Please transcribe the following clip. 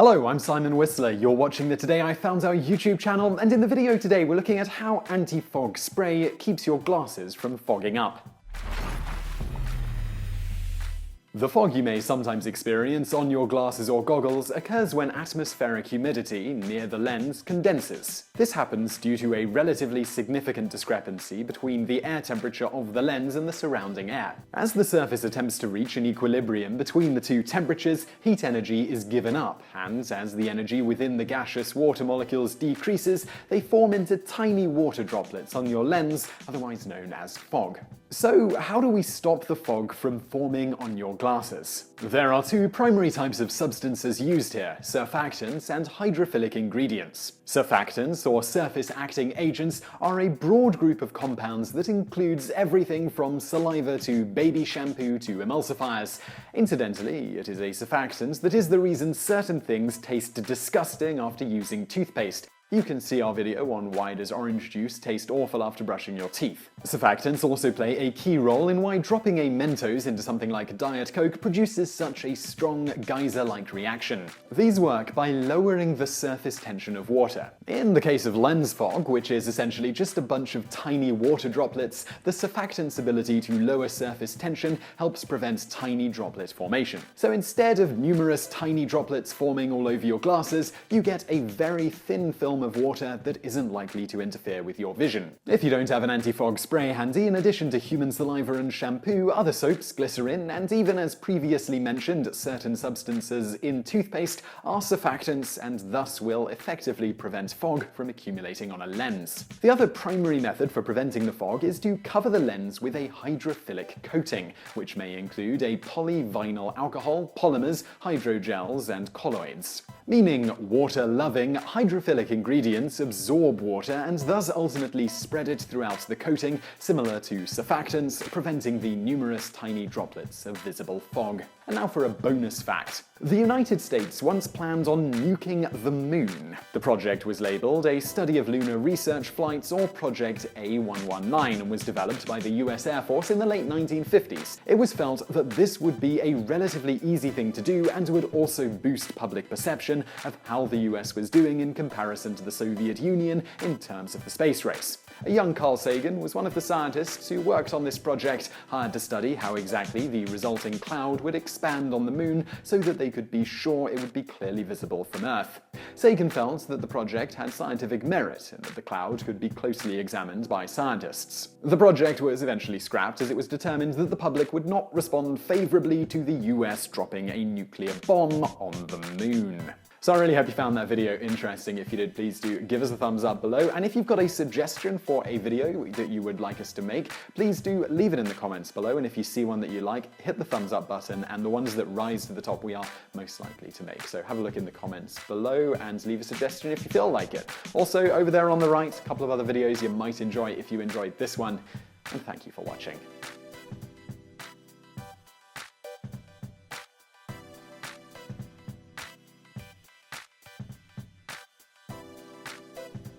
Hello, I'm Simon Whistler. You're watching the Today I Found Out YouTube channel, and in the video today we're looking at how anti-fog spray keeps your glasses from fogging up. The fog you may sometimes experience on your glasses or goggles occurs when atmospheric humidity near the lens condenses. This happens due to a relatively significant discrepancy between the air temperature of the lens and the surrounding air. As the surface attempts to reach an equilibrium between the two temperatures, heat energy is given up, and as the energy within the gaseous water molecules decreases, they form into tiny water droplets on your lens, otherwise known as fog. So, how do we stop the fog from forming on your glasses? There are two primary types of substances used here: surfactants and hydrophilic ingredients. Surfactants, or surface-acting agents, are a broad group of compounds that includes everything from saliva to baby shampoo to emulsifiers. Incidentally, it is a surfactant that is the reason certain things taste disgusting after using toothpaste. You can see our video on why does orange juice taste awful after brushing your teeth. Surfactants also play a key role in why dropping a Mentos into something like Diet Coke produces such a strong geyser-like reaction. These work by lowering the surface tension of water. In the case of lens fog, which is essentially just a bunch of tiny water droplets, the surfactant's ability to lower surface tension helps prevent tiny droplet formation. So instead of numerous tiny droplets forming all over your glasses, you get a very thin film of water that isn't likely to interfere with your vision. If you don't have an anti-fog spray handy, in addition to human saliva and shampoo, other soaps, glycerin, and even as previously mentioned, certain substances in toothpaste are surfactants and thus will effectively prevent fog from accumulating on a lens. The other primary method for preventing the fog is to cover the lens with a hydrophilic coating, which may include a polyvinyl alcohol, polymers, hydrogels, and colloids. Meaning water-loving, hydrophilic ingredients absorb water and thus ultimately spread it throughout the coating, similar to surfactants, preventing the numerous tiny droplets of visible fog. And now for a bonus fact. The United States once planned on nuking the moon. The project was labeled a Study of Lunar Research Flights, or Project A119, and was developed by the US Air Force in the late 1950s. It was felt that this would be a relatively easy thing to do and would also boost public perception of how the US was doing in comparison to the Soviet Union in terms of the space race. A young Carl Sagan was one of the scientists who worked on this project, hired to study how exactly the resulting cloud would expand on the moon so that they could be sure it would be clearly visible from Earth. Sagan felt that the project had scientific merit and that the cloud could be closely examined by scientists. The project was eventually scrapped as it was determined that the public would not respond favorably to the US dropping a nuclear bomb on the moon. So I really hope you found that video interesting. If you did, please do give us a thumbs up below. And if you've got a suggestion for a video that you would like us to make, please do leave it in the comments below. And if you see one that you like, hit the thumbs up button, and the ones that rise to the top we are most likely to make. So have a look in the comments below and leave a suggestion if you feel like it. Also, over there on the right, a couple of other videos you might enjoy if you enjoyed this one. And thank you for watching.